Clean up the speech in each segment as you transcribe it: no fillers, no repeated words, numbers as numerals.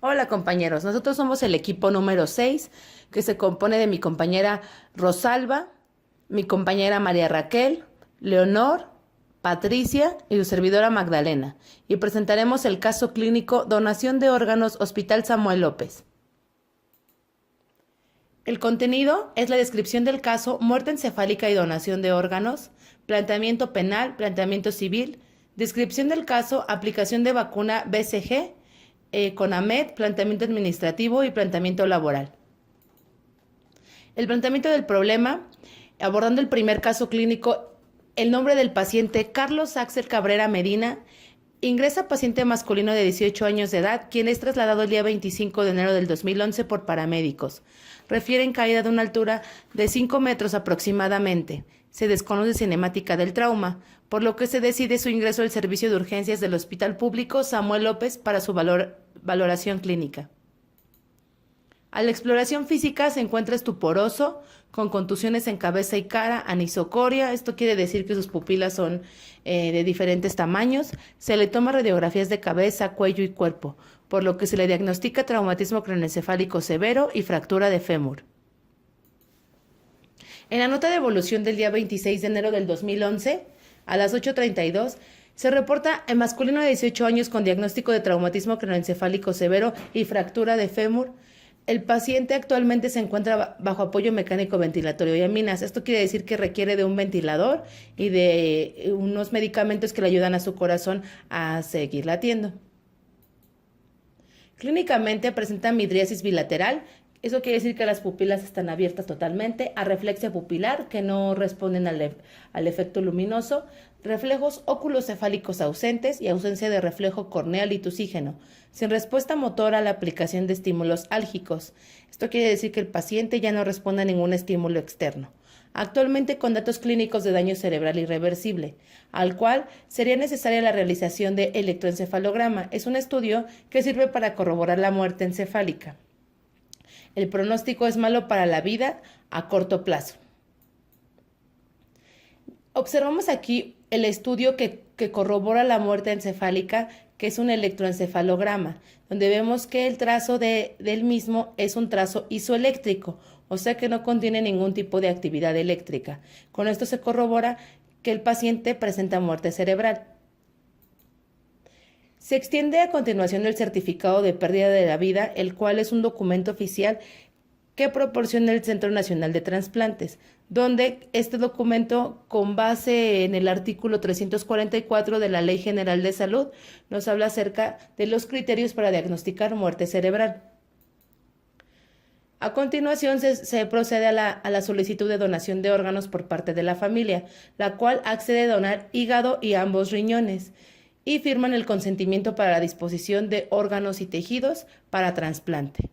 Hola compañeros, nosotros somos el equipo número 6, que se compone de mi compañera Rosalba, mi compañera María Raquel, Leonor, Patricia y su servidora Magdalena, y presentaremos el caso clínico Donación de órganos Hospital Samuel López. El contenido es la descripción del caso, muerte encefálica y donación de órganos, planteamiento penal, planteamiento civil, descripción del caso, aplicación de vacuna BCG, CONAMED, planteamiento administrativo y planteamiento laboral. El planteamiento del problema, abordando el primer caso clínico, el nombre del paciente Carlos Axel Cabrera Medina, ingresa paciente masculino de 18 años de edad, quien es trasladado el día 25 de enero del 2011 por paramédicos. Refieren caída de una altura de 5 metros aproximadamente. Se desconoce cinemática del trauma, por lo que se decide su ingreso al servicio de urgencias del Hospital Público Samuel López para su valoración clínica. A la exploración física se encuentra estuporoso, con contusiones en cabeza y cara, anisocoria, esto quiere decir que sus pupilas son de diferentes tamaños. Se le toma radiografías de cabeza, cuello y cuerpo, por lo que se le diagnostica traumatismo craneoencefálico severo y fractura de fémur. En la nota de evolución del día 26 de enero del 2011, a las 8:32, se reporta en masculino de 18 años con diagnóstico de traumatismo craneoencefálico severo y fractura de fémur. El paciente actualmente se encuentra bajo apoyo mecánico ventilatorio y aminas. Esto quiere decir que requiere de un ventilador y de unos medicamentos que le ayudan a su corazón a seguir latiendo. Clínicamente presenta midriasis bilateral. Eso quiere decir que las pupilas están abiertas totalmente, arreflexia pupilar, que no responden al efecto luminoso, reflejos oculocefálicos ausentes y ausencia de reflejo corneal y tusígeno, sin respuesta motora a la aplicación de estímulos álgicos. Esto quiere decir que el paciente ya no responde a ningún estímulo externo. Actualmente con datos clínicos de daño cerebral irreversible, al cual sería necesaria la realización de electroencefalograma. Es un estudio que sirve para corroborar la muerte encefálica. El pronóstico es malo para la vida a corto plazo. Observamos aquí el estudio que corrobora la muerte encefálica, que es un electroencefalograma, donde vemos que el trazo del mismo es un trazo isoeléctrico, o sea que no contiene ningún tipo de actividad eléctrica. Con esto se corrobora que el paciente presenta muerte cerebral. Se extiende a continuación el certificado de pérdida de la vida, el cual es un documento oficial que proporciona el Centro Nacional de Trasplantes, donde este documento, con base en el artículo 344 de la Ley General de Salud, nos habla acerca de los criterios para diagnosticar muerte cerebral. A continuación se procede a la solicitud de donación de órganos por parte de la familia, la cual accede a donar hígado y ambos riñones, y firman el consentimiento para la disposición de órganos y tejidos para trasplante.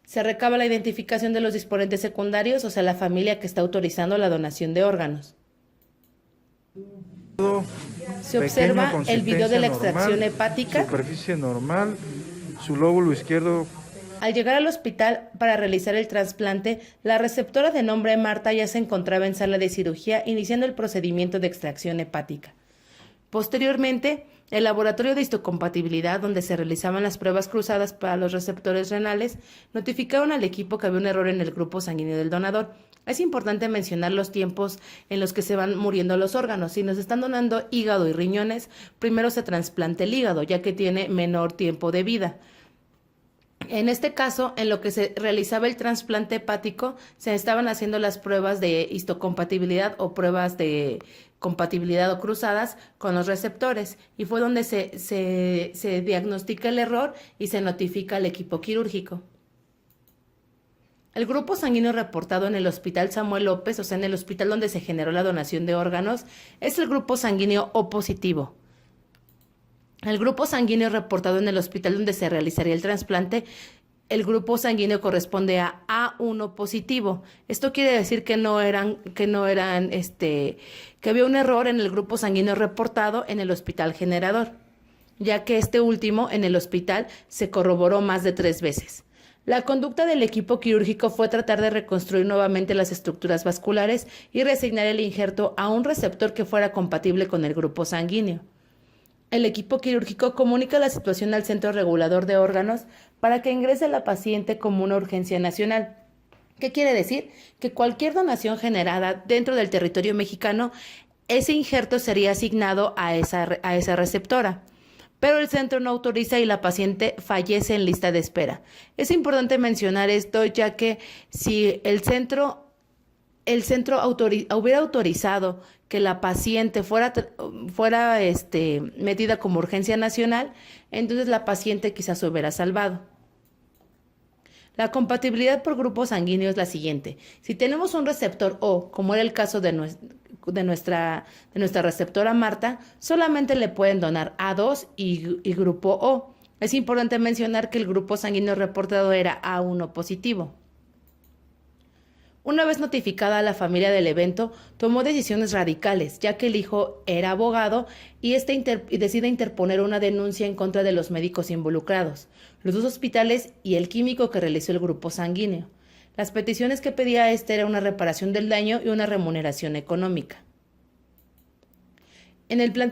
Se recaba la identificación de los disponentes secundarios, o sea, la familia que está autorizando la donación de órganos. Se observa el video de la extracción hepática. Superficie normal, su lóbulo izquierdo. Al llegar al hospital para realizar el trasplante, la receptora de nombre Marta ya se encontraba en sala de cirugía iniciando el procedimiento de extracción hepática. Posteriormente, el laboratorio de histocompatibilidad, donde se realizaban las pruebas cruzadas para los receptores renales, notificaron al equipo que había un error en el grupo sanguíneo del donador. Es importante mencionar los tiempos en los que se van muriendo los órganos. Si nos están donando hígado y riñones, primero se trasplanta el hígado, ya que tiene menor tiempo de vida. En este caso, en lo que se realizaba el trasplante hepático, se estaban haciendo las pruebas de histocompatibilidad o pruebas de compatibilidad o cruzadas con los receptores, y fue donde se diagnostica el error y se notifica al equipo quirúrgico. El grupo sanguíneo reportado en el Hospital Samuel López, o sea, en el hospital donde se generó la donación de órganos, es el grupo sanguíneo O positivo. El grupo sanguíneo reportado en el hospital donde se realizaría el trasplante, el grupo sanguíneo corresponde a A1 positivo. Esto quiere decir que había un error en el grupo sanguíneo reportado en el hospital generador, ya que este último en el hospital se corroboró más de 3 veces. La conducta del equipo quirúrgico fue tratar de reconstruir nuevamente las estructuras vasculares y reasignar el injerto a un receptor que fuera compatible con el grupo sanguíneo. El equipo quirúrgico comunica la situación al Centro Regulador de Órganos para que ingrese la paciente como una urgencia nacional. ¿Qué quiere decir? Que cualquier donación generada dentro del territorio mexicano, ese injerto sería asignado a esa receptora. Pero el centro no autoriza y la paciente fallece en lista de espera. Es importante mencionar esto, ya que si el centro hubiera autorizado que la paciente fuera metida como urgencia nacional, entonces la paciente quizás se hubiera salvado. La compatibilidad por grupo sanguíneo es la siguiente. Si tenemos un receptor O, como era el caso de nuestra receptora Marta, solamente le pueden donar A2 y grupo O. Es importante mencionar que el grupo sanguíneo reportado era A1 positivo. Una vez notificada a la familia del evento, tomó decisiones radicales, ya que el hijo era abogado y decide interponer una denuncia en contra de los médicos involucrados, los dos hospitales y el químico que realizó el grupo sanguíneo. Las peticiones que pedía era una reparación del daño y una remuneración económica.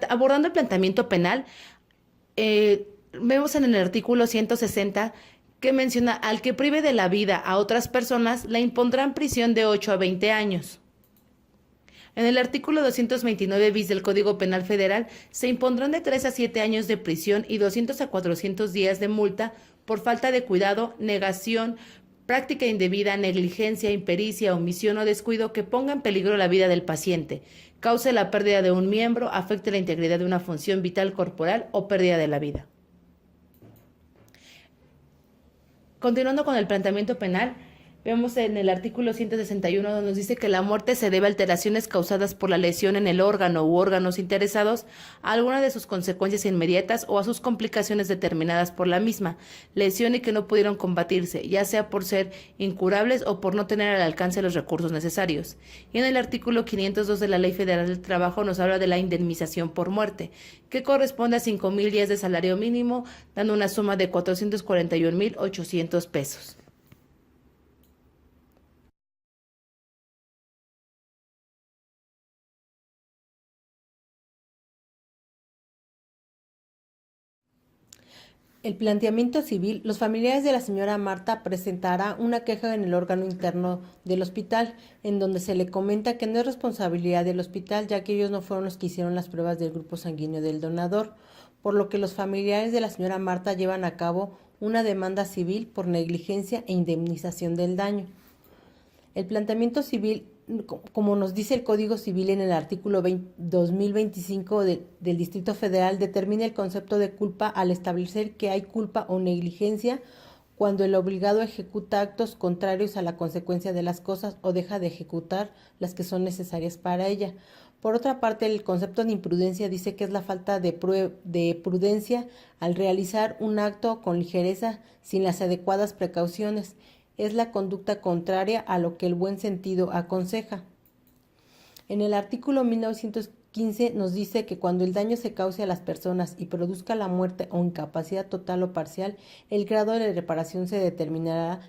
Abordando el planteamiento penal, vemos en el artículo 160 que menciona al que prive de la vida a otras personas le impondrán prisión de 8 a 20 años. En el artículo 229 bis del Código Penal Federal se impondrán de 3 a 7 años de prisión y 200 a 400 días de multa por falta de cuidado, negación, práctica indebida, negligencia, impericia, omisión o descuido que ponga en peligro la vida del paciente, cause la pérdida de un miembro, afecte la integridad de una función vital corporal o pérdida de la vida. Continuando con el planteamiento penal, vemos en el artículo 161 donde nos dice que la muerte se debe a alteraciones causadas por la lesión en el órgano u órganos interesados, a alguna de sus consecuencias inmediatas o a sus complicaciones determinadas por la misma lesión y que no pudieron combatirse, ya sea por ser incurables o por no tener al alcance los recursos necesarios. Y en el artículo 502 de la Ley Federal del Trabajo nos habla de la indemnización por muerte, que corresponde a 5,000 días de salario mínimo, dando una suma de 441,800 pesos. El planteamiento civil, los familiares de la señora Marta presentará una queja en el órgano interno del hospital, en donde se le comenta que no es responsabilidad del hospital, ya que ellos no fueron los que hicieron las pruebas del grupo sanguíneo del donador, por lo que los familiares de la señora Marta llevan a cabo una demanda civil por negligencia e indemnización del daño. El planteamiento civil, como nos dice el Código Civil en el artículo 2025 del Distrito Federal, determina el concepto de culpa al establecer que hay culpa o negligencia cuando el obligado ejecuta actos contrarios a la consecuencia de las cosas o deja de ejecutar las que son necesarias para ella. Por otra parte, el concepto de imprudencia dice que es la falta de prudencia al realizar un acto con ligereza sin las adecuadas precauciones. Es la conducta contraria a lo que el buen sentido aconseja. En el artículo 1915 nos dice que cuando el daño se cause a las personas y produzca la muerte o incapacidad total o parcial, el grado de reparación se determinará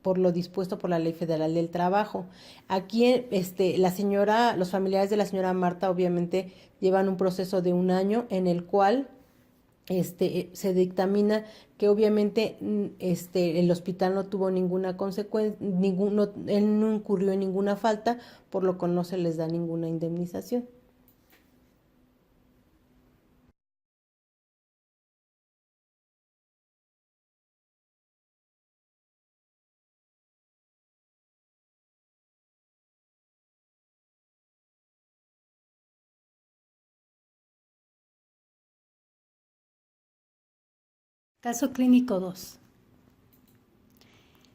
por lo dispuesto por la Ley Federal del Trabajo. Aquí los familiares de la señora Marta obviamente llevan un proceso de 1 año en el cual se dictamina que obviamente el hospital no tuvo ninguna consecuencia, él no incurrió en ninguna falta, por lo que no se les da ninguna indemnización. Caso clínico 2.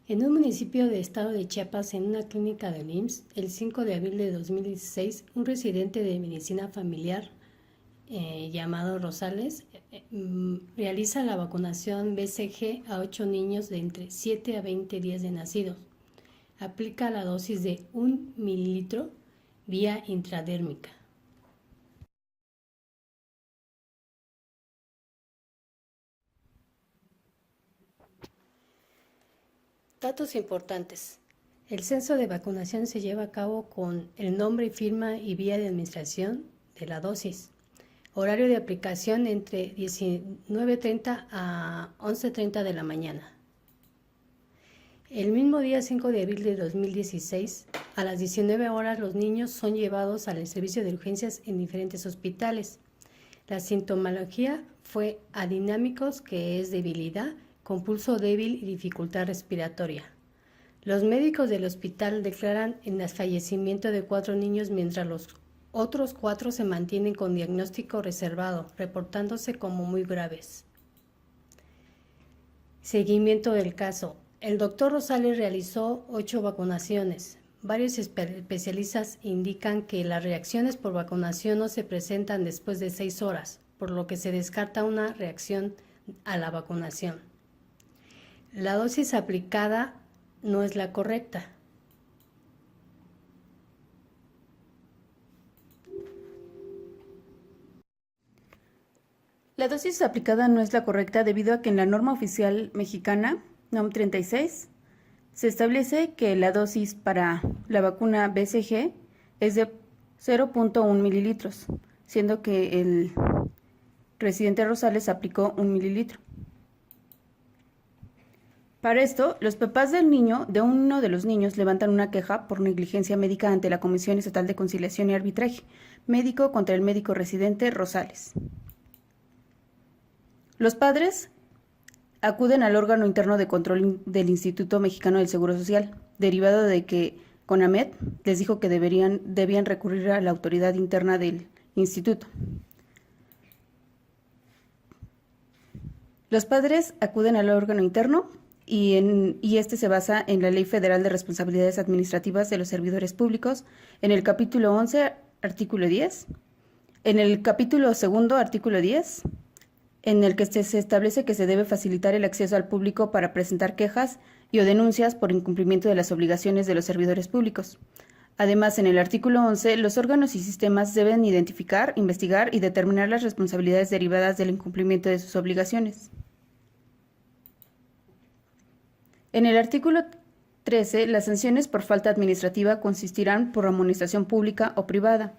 En un municipio del estado de Chiapas, en una clínica del IMSS, el 5 de abril de 2016, un residente de medicina familiar llamado Rosales realiza la vacunación BCG a 8 niños de entre 7 a 20 días de nacidos. Aplica la dosis de 1 mililitro vía intradérmica. Datos importantes. El censo de vacunación se lleva a cabo con el nombre, firma y vía de administración de la dosis. Horario de aplicación entre 19:30 a 11:30 de la mañana. El mismo día 5 de abril de 2016, a las 19 horas, los niños son llevados al servicio de urgencias en diferentes hospitales. La sintomología fue adinámicos, que es debilidad, con pulso débil y dificultad respiratoria. Los médicos del hospital declaran el fallecimiento de 4 niños, mientras los otros 4 se mantienen con diagnóstico reservado, reportándose como muy graves. Seguimiento del caso. El doctor Rosales realizó 8 vacunaciones. Varios especialistas indican que las reacciones por vacunación no se presentan después de 6 horas, por lo que se descarta una reacción a la vacunación. La dosis aplicada no es la correcta. La dosis aplicada no es la correcta debido a que en la norma oficial mexicana, NOM 36, se establece que la dosis para la vacuna BCG es de 0.1 mililitros, siendo que el residente Rosales aplicó 1 mililitro. Para esto, los papás de uno de los niños levantan una queja por negligencia médica ante la Comisión Estatal de Conciliación y Arbitraje Médico contra el médico residente Rosales. Los padres acuden al órgano interno de control del Instituto Mexicano del Seguro Social, derivado de que CONAMED les dijo que debían recurrir a la autoridad interna del instituto. Los padres acuden al órgano interno y este se basa en la Ley Federal de Responsabilidades Administrativas de los Servidores Públicos, en el capítulo 11, artículo 10, en el capítulo 2, artículo 10, en el que se establece que se debe facilitar el acceso al público para presentar quejas y o denuncias por incumplimiento de las obligaciones de los servidores públicos. Además, en el artículo 11, los órganos y sistemas deben identificar, investigar y determinar las responsabilidades derivadas del incumplimiento de sus obligaciones. En el artículo 13, las sanciones por falta administrativa consistirán por amonestación pública o privada.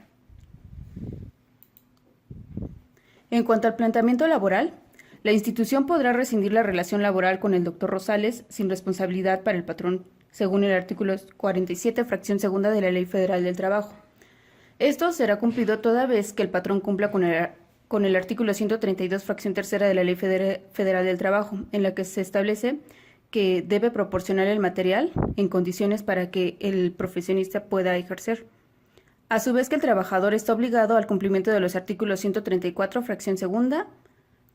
En cuanto al planteamiento laboral, la institución podrá rescindir la relación laboral con el doctor Rosales sin responsabilidad para el patrón, según el artículo 47, fracción segunda de la Ley Federal del Trabajo. Esto será cumplido toda vez que el patrón cumpla con el artículo 132, fracción tercera de la Ley Federal del Trabajo, en la que se establece que debe proporcionar el material en condiciones para que el profesionista pueda ejercer. A su vez que el trabajador está obligado al cumplimiento de los artículos 134, fracción segunda,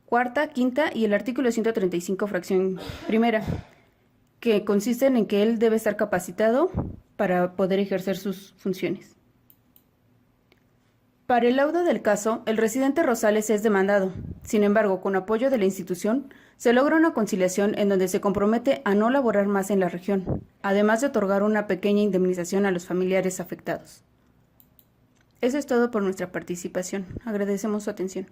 cuarta, quinta y el artículo 135, fracción primera, que consisten en que él debe estar capacitado para poder ejercer sus funciones. Para el laudo del caso, el residente Rosales es demandado. Sin embargo, con apoyo de la institución, se logra una conciliación en donde se compromete a no laborar más en la región, además de otorgar una pequeña indemnización a los familiares afectados. Eso es todo por nuestra participación. Agradecemos su atención.